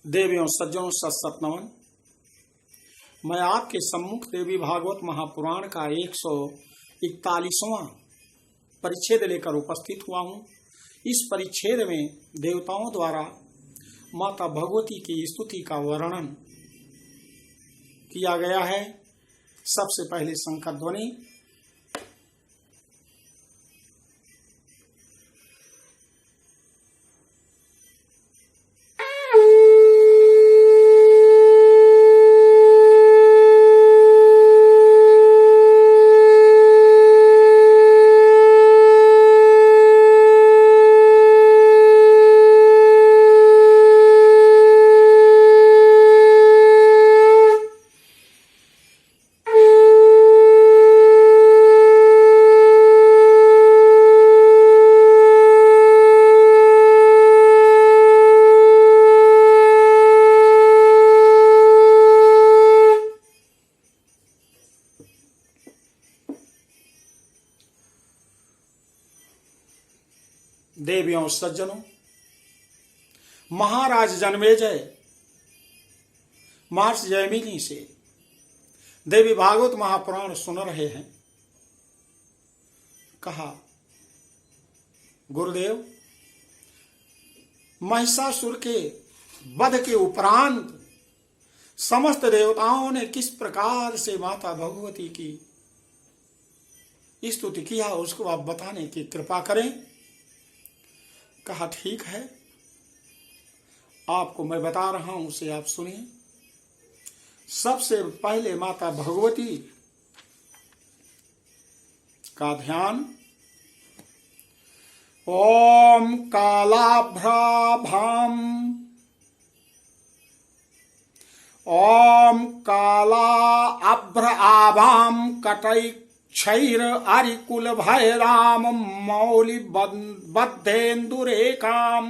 देवियों सज्जनों सत नमन। मैं आपके सम्मुख देवी भागवत महापुराण का 141वां परिच्छेद लेकर उपस्थित हुआ हूँ। इस परिच्छेद में देवताओं द्वारा माता भगवती की स्तुति का वर्णन किया गया है। सबसे पहले शंकर ध्वनि। देवियों सज्जनों, महाराज जन्मेजय महर्षि जैमिनी से देवी भागवत महापुराण सुन रहे हैं। कहा, गुरुदेव, महिषासुर के वध के उपरांत समस्त देवताओं ने किस प्रकार से माता भगवती की स्तुति किया, उसको आप बताने की कृपा करें। कहा, ठीक है, आपको मैं बता रहा हूं, उसे आप सुनिए। सबसे पहले माता भगवती का ध्यान ओम कालाभ्राभाम ओम काला अभ्र आभाम कटै क्षैर अरिकुल भैराम मौलि बद्धेन्दुरेकाम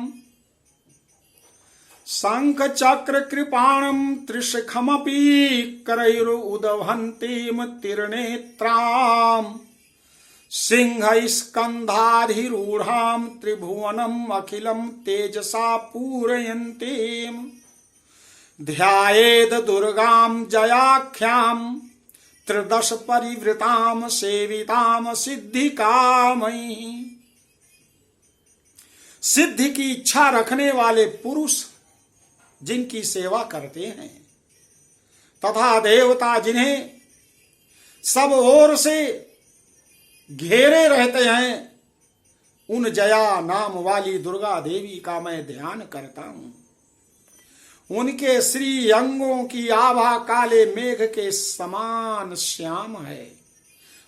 शंख चक्र कृपाणम त्रिशखमपि करैरुदभन्तीम त्रिनेत्राम सिंह स्कंधाधिरूढ़ाम त्रिभुवनम अखिलम तेजसा पूरयन्तीम ध्यायेद दुर्गाम जयाख्याम त्रिदश परिवृताम सेविताम सिद्धिकामयी। सिद्धि की इच्छा रखने वाले पुरुष जिनकी सेवा करते हैं तथा देवता जिन्हें सब ओर से घेरे रहते हैं, उन जया नाम वाली दुर्गा देवी का मैं ध्यान करता हूं। उनके श्री अंगों की आभा काले मेघ के समान श्याम है।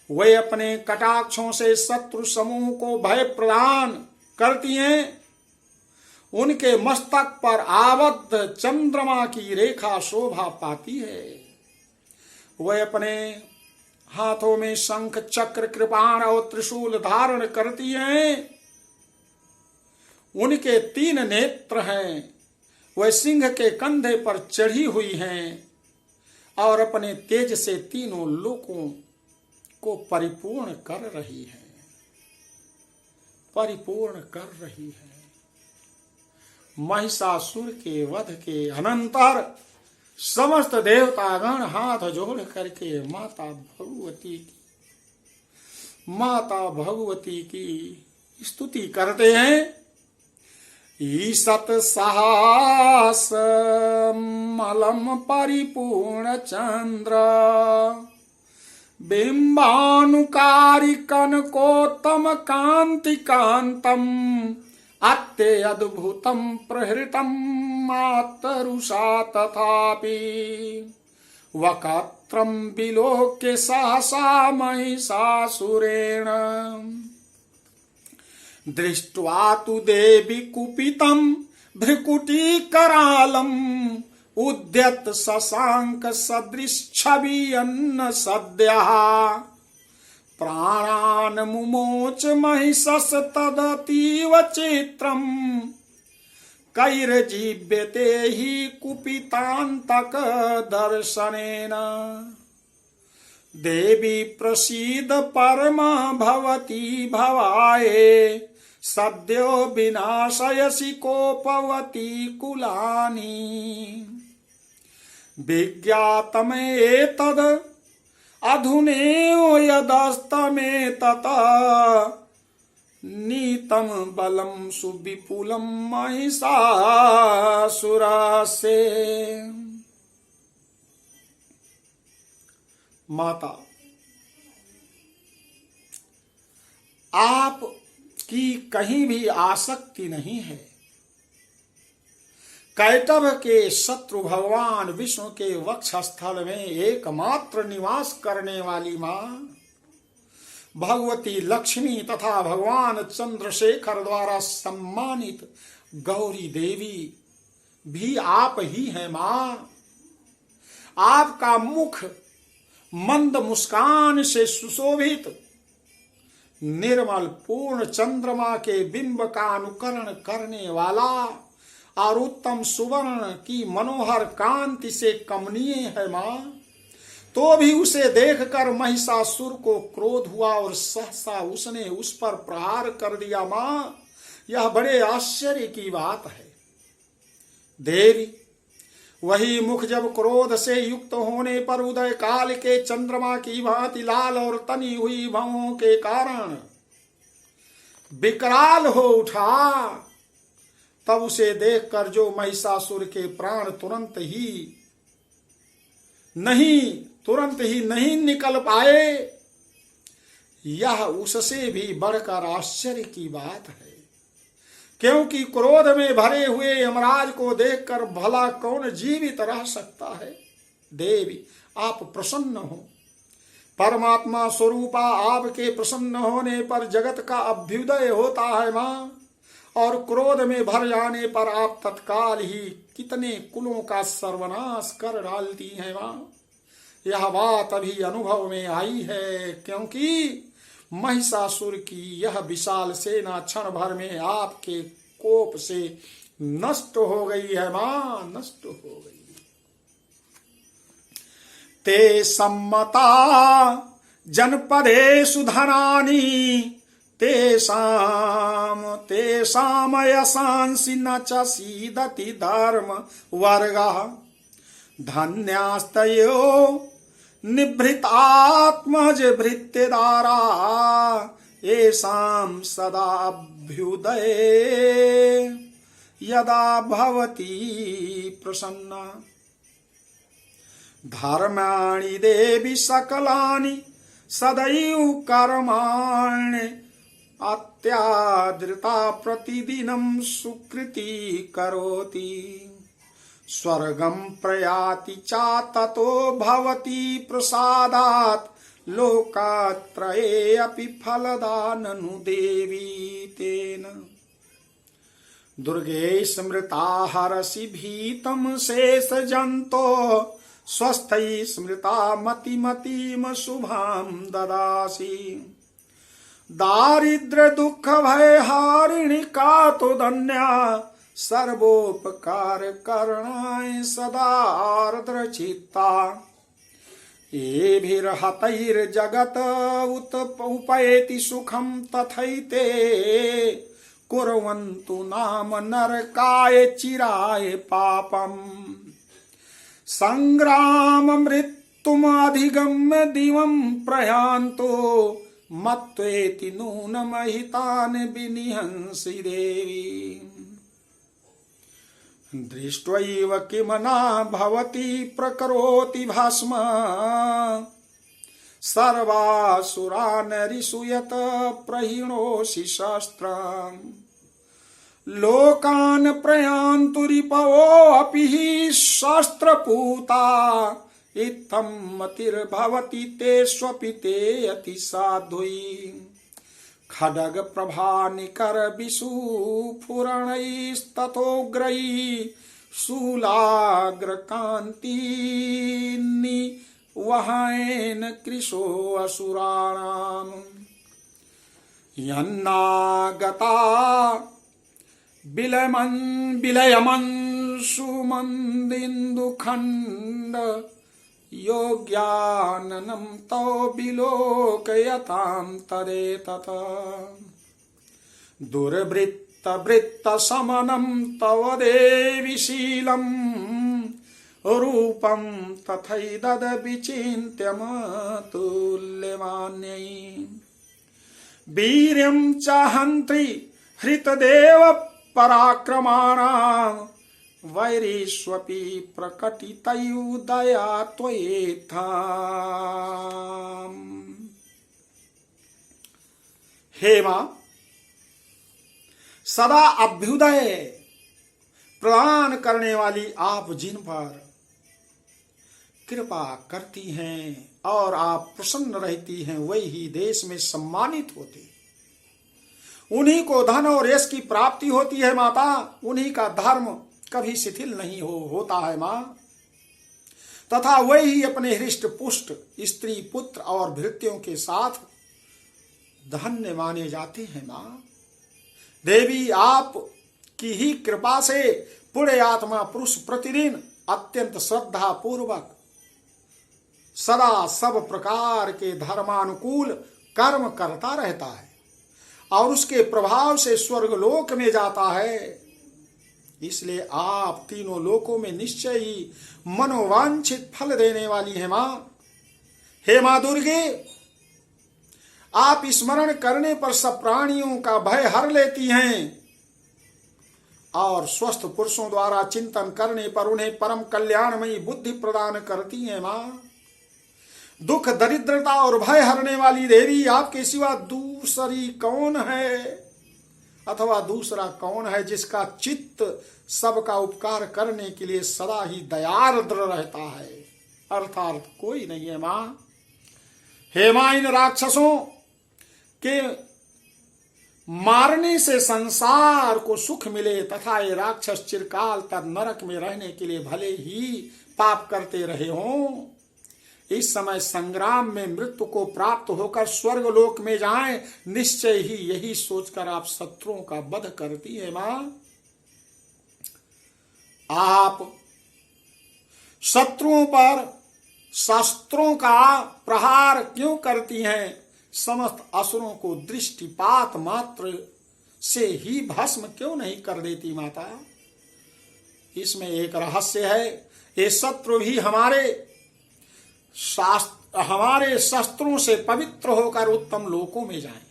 वे अपने कटाक्षों से शत्रु समूह को भय प्रदान करती हैं। उनके मस्तक पर आबद्ध चंद्रमा की रेखा शोभा पाती है। वे अपने हाथों में शंख चक्र कृपाण और त्रिशूल धारण करती हैं। उनके 3 नेत्र हैं। वह सिंह के कंधे पर चढ़ी हुई हैं और अपने तेज से तीनों लोकों को परिपूर्ण कर रही है। महिषासुर के वध के अनंतर समस्त देवतागण हाथ जोड़ करके माता भगवती की स्तुति करते हैं। ईसत साहस मलम परिपूर्ण चंद्र बिंबानुकारी कनकोत्तम कांति कांतम अत्य अद्भुतम प्रहृतम मातरुषा तथापि वक्त्रम विलोक्य सहसा महिषासुरेण दृष्ट्वा तु देवी कुपितं भ्रुकुटीकरालम् उद्यत शशांक सदृश छवियन्न सद्यः प्राणान् मुमोच महिषस तदतीव चित्रम् कैर्जीव्यते हि कुपितान्तक दर्शनेन देवी प्रसीद परमा भवती भवाये सद्यो विनाशयसि कोपवती कुलानि विज्ञातमेतद् अधुनेव यदस्तमेतत् नीतं बलं सुविपुलं महिषासुरस्य। माता, आप की कहीं भी आसक्ति नहीं है। कैटभ के शत्रु भगवान विष्णु के वक्षस्थल में एकमात्र निवास करने वाली मां भगवती लक्ष्मी तथा भगवान चंद्रशेखर द्वारा सम्मानित गौरी देवी भी आप ही हैं। मां, आपका मुख मंद मुस्कान से सुशोभित निर्मल पूर्ण चंद्रमा के बिंब का अनुकरण करने वाला और उत्तम सुवर्ण की मनोहर कांति से कमनीय है। मां, तो भी उसे देखकर महिषासुर को क्रोध हुआ और सहसा उसने उस पर प्रहार कर दिया। मां, यह बड़े आश्चर्य की बात है। देवी, वही मुख जब क्रोध से युक्त होने पर उदय काल के चंद्रमा की भांति लाल और तनी हुई भवों के कारण विकराल हो उठा, तब उसे देखकर जो महिषासुर के प्राण तुरंत ही नहीं निकल पाए, यह उससे भी बढ़कर आश्चर्य की बात है। क्योंकि क्रोध में भरे हुए यमराज को देखकर भला कौन जीवित रह सकता है। देवी, आप प्रसन्न हो। परमात्मा स्वरूपा आपके प्रसन्न होने पर जगत का अभ्युदय होता है। मां, और क्रोध में भर जाने पर आप तत्काल ही कितने कुलों का सर्वनाश कर डालती हैं। मां, यह बात अभी अनुभव में आई है, क्योंकि महिषासुर की यह विशाल सेना क्षण भर में आपके कोप से नष्ट हो गई है। मां, नष्ट हो गई। ते सम्मता जनपदेषु धनानि तेषाम यशांसि न च सीदति धर्म वर्गः धन्यास्तयो निभृतात्मज भृत्यदारा येषां सदाभ्युदये यदा भवति प्रसन्ना। धर्माणि देवी सकलानि सदैव कर्माणि अत्यादृता प्रतिदिनं सुकृति करोति स्वर्गं प्रयाति चा ततो भवति प्रसादात् लोकात्रये अपि फलदाननु देवी तेन। दुर्गे स्मृता हरसि भीतं शेष जंतो स्वस्थै स्मृता मतिमतीम शुभां ददासि। दारिद्र दुख भय हारिणी का तो धन्या सर्वोपकार करणाय सदा आर्द्र चित्ता। एभिर्हतैर्जगत उपैति सुखं तथैते कुर्वन्तु नाम नरकाय चिराय पापम्। संग्राम मृत्युम अधिगम्य दिवं प्रयान्तो मत्वेति नूनमहितान् विनिहंसि देवी। दृष्ट्वैव किम न भवति प्रकरोति भस्म सर्वासुरान् रिसूयत प्रहीणोषि शस्त्रम्। लोकान् प्रयान्तु रिपवो अपि हि शस्त्रपूता इत्थं मतिर्भवति तेष्वपि ते अति साध्वी। खड्ग प्रभा निकर विषुफुरणैस्ततोग्रैः शूलाग्र कान्तिनि वहायेन कृशो असुराणाम्। यन्नागता विलयमन् सुमन्दिन्दुखण्ड योग्याननं तौ विलोकयतां तदेतत्। दुर्वृत्त वृत्त समनम तव देवी शीलम रूपम तथैदद विचिन्त्यम तुल्यमान्यै वीर्यं च हन्त्रि हृतदेव पराक्रमाणां वैरीष्वपि प्रकटितयुदया त्वयेथाम्। हे मां, सदा अभ्युदय प्रदान करने वाली आप जिन पर कृपा करती हैं और आप प्रसन्न रहती हैं, वही ही देश में सम्मानित होते, उन्हीं को धन और यश की प्राप्ति होती है माता। उन्हीं का धर्म कभी शिथिल नहीं होता है मां, तथा वही अपने हृष्ट पुष्ट स्त्री पुत्र और भृत्यों के साथ धन्य माने जाते हैं मां। देवी, आप की ही कृपा से पुण्य आत्मा पुरुष प्रतिदिन अत्यंत श्रद्धा पूर्वक सदा सब प्रकार के धर्मानुकूल कर्म करता रहता है और उसके प्रभाव से स्वर्गलोक में जाता है। इसलिए आप तीनों लोकों में निश्चय ही मनोवांछित फल देने वाली हैं मां। हे मां दुर्गे, आप स्मरण करने पर सब प्राणियों का भय हर लेती हैं और स्वस्थ पुरुषों द्वारा चिंतन करने पर उन्हें परम कल्याणमयी बुद्धि प्रदान करती हैं मां। दुख दरिद्रता और भय हरने वाली देवी, आपके सिवा दूसरी कौन है अथवा दूसरा कौन है जिसका चित्त सबका उपकार करने के लिए सदा ही दयार्द्र रहता है? अर्थात कोई नहीं है मां। हे मां, इन राक्षसों के मारने से संसार को सुख मिले तथा ये राक्षस चिरकाल तक नरक में रहने के लिए भले ही पाप करते रहे हों, इस समय संग्राम में मृत्यु को प्राप्त होकर स्वर्गलोक में जाएं, निश्चय ही यही सोचकर आप शत्रुओं का वध करती है मां। आप शत्रुओं पर शस्त्रों का प्रहार क्यों करती हैं? समस्त असुरों को दृष्टिपात मात्र से ही भस्म क्यों नहीं कर देती माता? इसमें एक रहस्य है। ये शत्रु भी हमारे शस्त्रों से पवित्र होकर उत्तम लोकों में जाएं।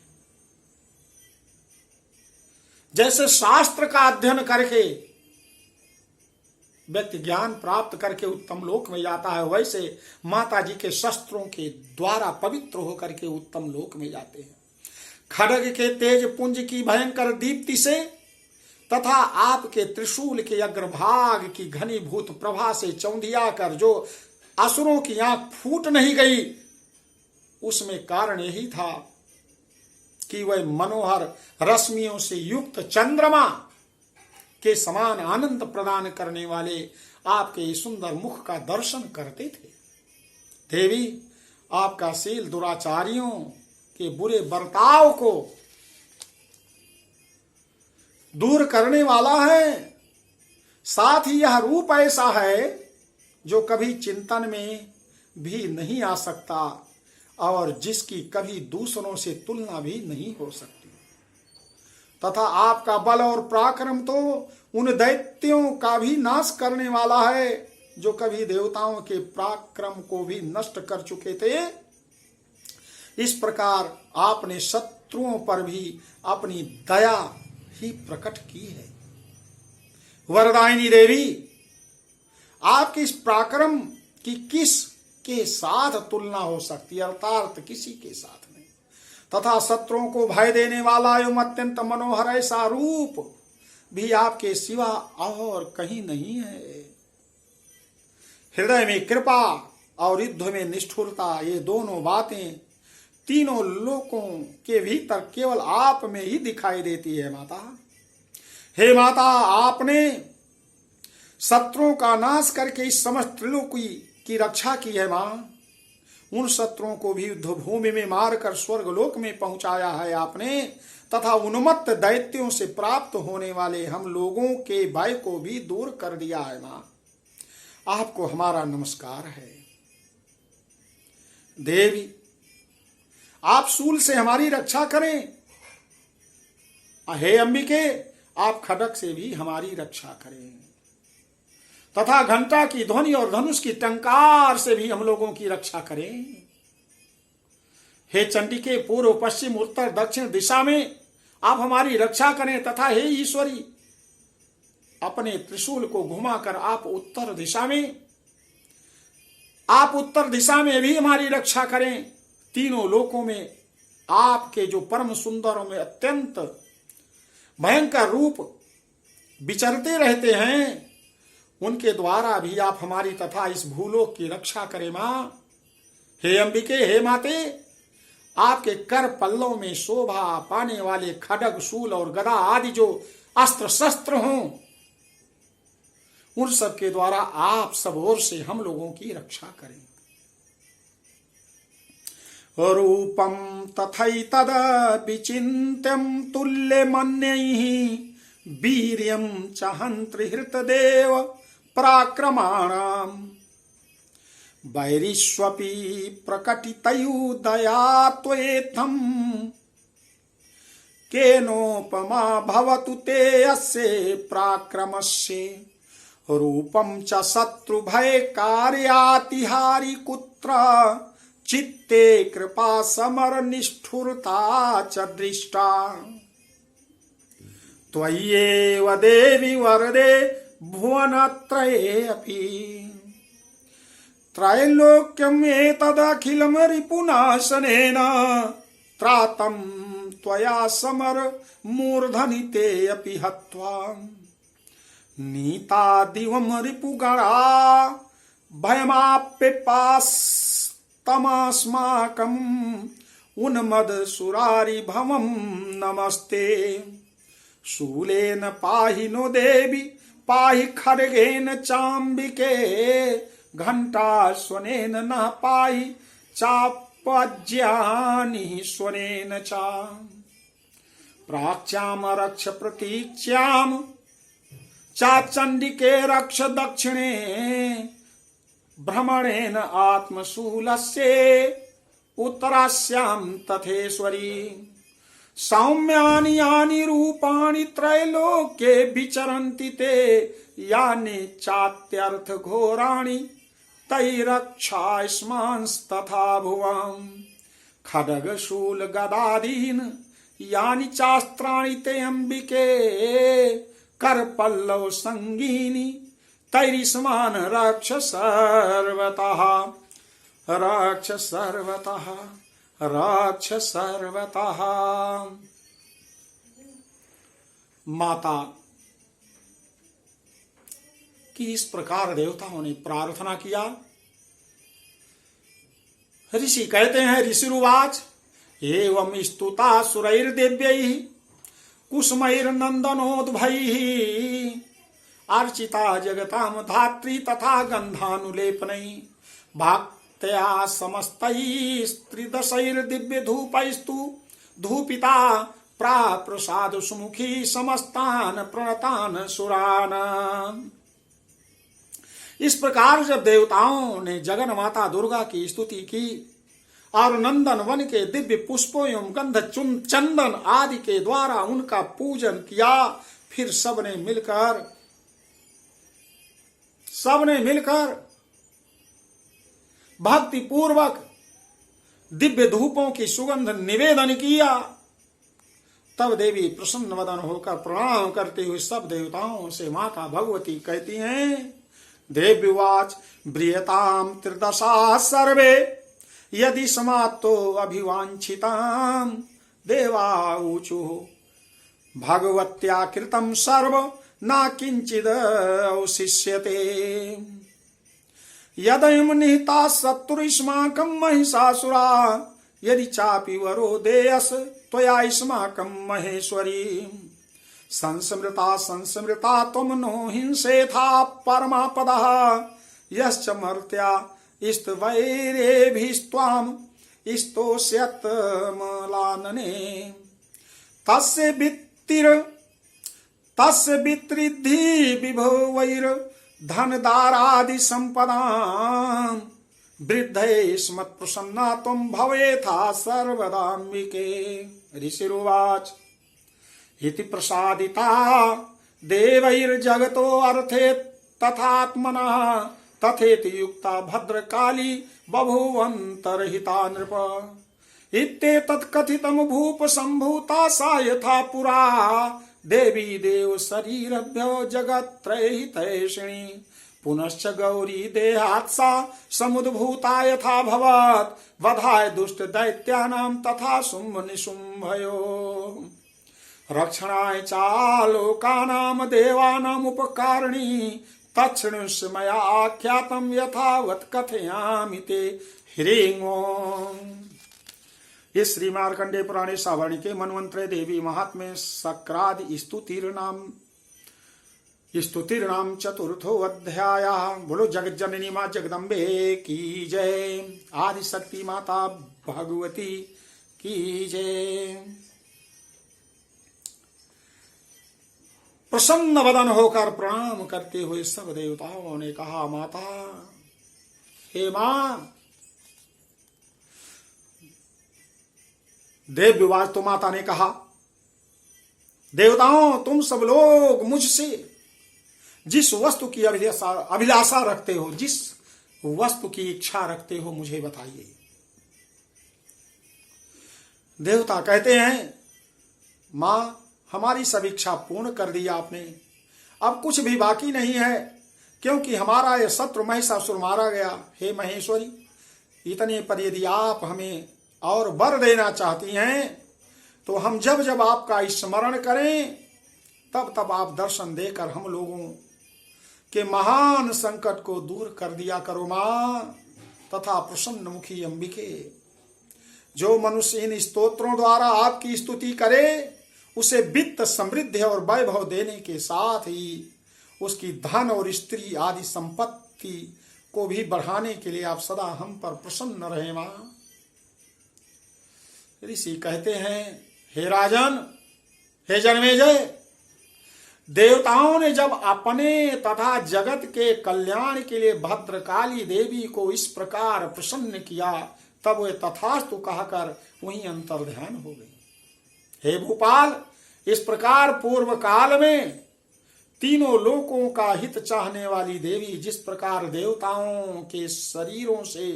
जैसे शास्त्र का अध्ययन करके व्यक्ति ज्ञान प्राप्त करके उत्तम लोक में जाता है, वैसे माता जी के शस्त्रों के द्वारा पवित्र होकर के उत्तम लोक में जाते हैं। खड्ग के तेज पुंज की भयंकर दीप्ति से तथा आपके त्रिशूल के अग्रभाग की घनीभूत प्रभा से चौंधिया कर जो असुरों की आंख फूट नहीं गई, उसमें कारण यही था कि वह मनोहर रश्मियों से युक्त चंद्रमा के समान आनंद प्रदान करने वाले आपके सुंदर मुख का दर्शन करते थे। देवी, आपका शील दुराचारियों के बुरे बर्ताव को दूर करने वाला है। साथ ही यह रूप ऐसा है जो कभी चिंतन में भी नहीं आ सकता और जिसकी कभी दूसरों से तुलना भी नहीं हो सकती, तथा आपका बल और पराक्रम तो उन दैत्यों का भी नाश करने वाला है जो कभी देवताओं के पराक्रम को भी नष्ट कर चुके थे। इस प्रकार आपने शत्रुओं पर भी अपनी दया ही प्रकट की है। वरदायिनी देवी, आपके इस पराक्रम की किस के साथ तुलना हो सकती है? अर्थात किसी के साथ नहीं। तथा शत्रुओं को भय देने वाला एवं अत्यंत मनोहर ऐसा रूप भी आपके सिवा और कहीं नहीं है। हृदय में कृपा और युद्ध में निष्ठुरता, ये दोनों बातें तीनों लोकों के भीतर केवल आप में ही दिखाई देती है माता। हे माता, आपने शत्रुओं का नाश करके इस समस्त त्रिलोकी की रक्षा की है मां। उन शत्रुओं को भी युद्ध भूमि में मारकर स्वर्गलोक में पहुंचाया है आपने, तथा उन्मत्त दैत्यों से प्राप्त होने वाले हम लोगों के भय को भी दूर कर दिया है मां। आपको हमारा नमस्कार है। देवी, आप शूल से हमारी रक्षा करें। हे अंबिके, आप खड्ग से भी हमारी रक्षा करें तथा घंटा की ध्वनि और धनुष की टंकार से भी हम लोगों की रक्षा करें। हे चंडिके, पूर्व पश्चिम उत्तर दक्षिण दिशा में आप हमारी रक्षा करें तथा हे ईश्वरी, अपने त्रिशूल को घुमाकर आप उत्तर दिशा में भी हमारी रक्षा करें। तीनों लोकों में आपके जो परम सुंदर में अत्यंत भयंकर रूप विचरते रहते हैं, उनके द्वारा भी आप हमारी तथा इस भूलोक की रक्षा करें मां। हे अंबिके, हे माते, आपके कर पल्लों में शोभा पाने वाले खड्ग, शूल और गदा आदि जो अस्त्र शस्त्र हों, उन सब के द्वारा आप सब ओर से हम लोगों की रक्षा करें। रूपम तथैतद विचिन्त्यं तुल्यमन्यैः वीर्यं च हन्त्रिहृतदेव पराक्रमाणाम् वैरिष्वपि प्रकटितयुदया त्वेथं केनोपमा भवतु ते अस्य पराक्रमस्य रूपं च शत्रुभयकार्यातिहारि कुत्र चित्ते कृपा समर निष्ठुरता च दृष्टा त्वय्येव देवी वरदे भुवनत्रये अपि त्रैलोक्यम् एतदखिलं रिपुनाशनेन त्रातं त्वया समर मूर्धनि ते अपि हत्वा नीता दिवं रिपुगणा भयमाप्यपास्तमस्माकम् उन्मद सुरारिभवं नमस्ते शूलेन पाहि नो देवी पाहि खड्गेन चाम्बिके घंटा स्वनेन न पाहि चापज्यानि स्वनेन चा प्राच्याम रक्ष प्रतीच्याम चाचंडिके रक्ष दक्षिणे भ्रमणेन आत्मशूलस्य उत्तरास्यां तथेश्वरी सौम्यानि यानि रूपाणि त्रैलोक्ये विचरन्ति ते यानि चात्यर्थ घोराणि तैरक्षास्मांस्तथा भुवम् खड्ग शूल गदादीन यानि चास्त्राणि ते अंबिके कर पल्लव संगीनि तैरिस्मान रक्ष सर्वतः रक्ष सर्वतः रक्ष सर्वतः। माता की इस प्रकार देवताओं ने प्रार्थना किया। ऋषि कहते हैं, ऋषिरुवाच एवं स्तुता सुरैर्दिव्यैः कुसुमैर्नन्दनोद्भैः अर्चिता जगतां धात्री तथा गन्धानुलेपनैः भक्त्या समस्तैस्त्रिदशैर्दिव्यधूपैस्तु धूपिता प्राप्रसाद सुमुखी समस्तान प्रणतान सुरान। इस प्रकार जब देवताओं ने जगन माता दुर्गा की स्तुति की और नंदन वन के दिव्य पुष्पों एवं गंध चंदन आदि के द्वारा उनका पूजन किया, फिर सबने मिलकर भक्ति पूर्वक दिव्य धूपों की सुगंध निवेदन किया। तब देवी प्रसन्न वदन होकर प्रणाम करते हुए सब देवताओं से माता भगवती कहती हैं, देव्युवाच ब्रियतां त्रिदशा सर्वे यदि समाप्तो अभिवांछितां देवाऊचुः भगवत्या कृतं सर्व न किंचिद अवशिष्यते यदयं निहिता शत्रुष्माकं महिषासुरा यदि चापि वरो देयस त्वया इस्माकं महेश्वरी संस्मृता त्वं नो हिंसेथा परमापदः यश्च मर्त्या स्तवैरेभिस्त्वां स्तोष्यत्मलानने तस्य वित्रिद्धि विभवैर्धनदारादि संपदां वृद्धये स्मत्प्रसन्ना त्वं भवेथा सर्वदाम्बिके। ऋषिरुवाच इति प्रसादिता देवैर्जगतो अर्थे तथात्मनः तथेति युक्ता भद्रकाली बभूवन्तर्हिता नृप। इत्येतत् कथितं भूप सम्भूता सा यथा पुरा देवी देव शरीरभ्यो जगत्त्रयहितैषिणी। पुनश्च गौरी देहात् सा समुद्भूता यथा भवत् वधाय दुष्ट दैत्यानां तथा शुम्भ निशुम्भयोः। रक्षणाय चालोकानां देवानाम् उपकारिणी तच्छृणुष्व मया आख्यातं यथावत् कथयामि ते ह्रीं ओम्। इस श्री मार्कंडेय पुराणे सावरणी के मनवंतरे देवी महात्म्य सक्रादि स्तुतिर्नाम चतुर्थो अध्याय। बोलो जगत जननी मां जगदम्बे की जय। आदि शक्ति माता भगवती की जय। प्रसन्न वदन होकर प्रणाम करते हुए सब देवताओं ने कहा, माता, हे मां। देव विवाज तो माता ने कहा, देवताओं तुम सब लोग मुझसे जिस वस्तु की अभिलाषा रखते हो, जिस वस्तु की इच्छा रखते हो, मुझे बताइए। देवता कहते हैं, मां, हमारी सब इच्छा पूर्ण कर दी आपने, अब कुछ भी बाकी नहीं है, क्योंकि हमारा यह शत्रु महिषासुर मारा गया। हे महेश्वरी, इतने पर यदि आप हमें और वर देना चाहती हैं तो हम जब जब आपका स्मरण करें तब तब आप दर्शन देकर हम लोगों के महान संकट को दूर कर दिया करो मां। तथा प्रसन्न मुखी अंबिके, जो मनुष्य इन स्तोत्रों द्वारा आपकी स्तुति करे उसे वित्त समृद्धि और वैभव देने के साथ ही उसकी धन और स्त्री आदि संपत्ति को भी बढ़ाने के लिए आप सदा हम पर प्रसन्न रहे मां। ऋषि कहते हैं, हे राजन, हे जन्मेजय, देवताओं ने जब अपने तथा जगत के कल्याण के लिए भद्रकाली देवी को इस प्रकार प्रसन्न किया तब वे तथास्तु कहकर वहीं अंतर्ध्यान हो गई। हे भूपाल, इस प्रकार पूर्व काल में तीनों लोकों का हित चाहने वाली देवी जिस प्रकार देवताओं के शरीरों से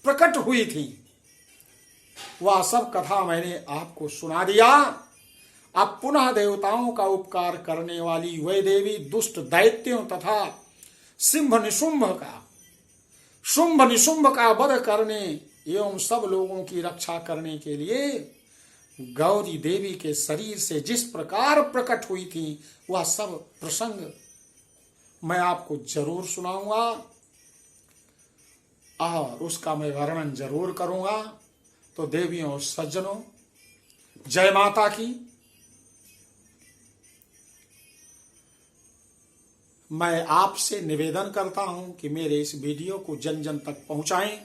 प्रकट हुई थी, वह सब कथा मैंने आपको सुना दिया। अब पुनः देवताओं का उपकार करने वाली वह देवी दुष्ट दैत्यों तथा शुंभ निशुंभ का वध करने एवं सब लोगों की रक्षा करने के लिए गौरी देवी के शरीर से जिस प्रकार प्रकट हुई थी, वह सब प्रसंग मैं आपको जरूर सुनाऊंगा और उसका मैं वर्णन जरूर करूंगा। तो देवियों और सज्जनों, जय माता की। मैं आपसे निवेदन करता हूं कि मेरे इस वीडियो को जन जन तक पहुंचाएं।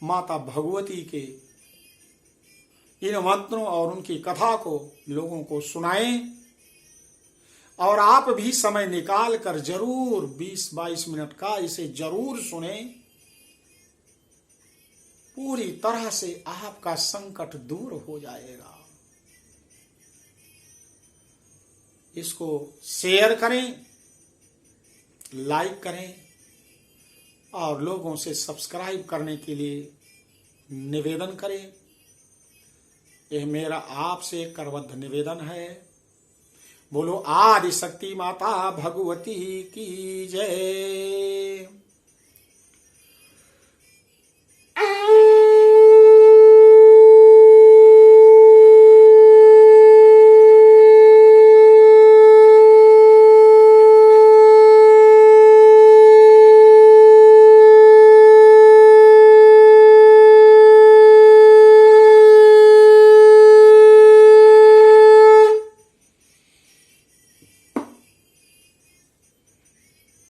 माता भगवती के इन मंत्रों और उनकी कथा को लोगों को सुनाएं और आप भी समय निकाल कर जरूर 20-22 मिनट का इसे जरूर सुने। पूरी तरह से आपका संकट दूर हो जाएगा। इसको शेयर करें, लाइक करें और लोगों से सब्सक्राइब करने के लिए निवेदन करें। यह मेरा आपसे करबद्ध निवेदन है। बोलो आदि शक्ति माता भगवती की जय।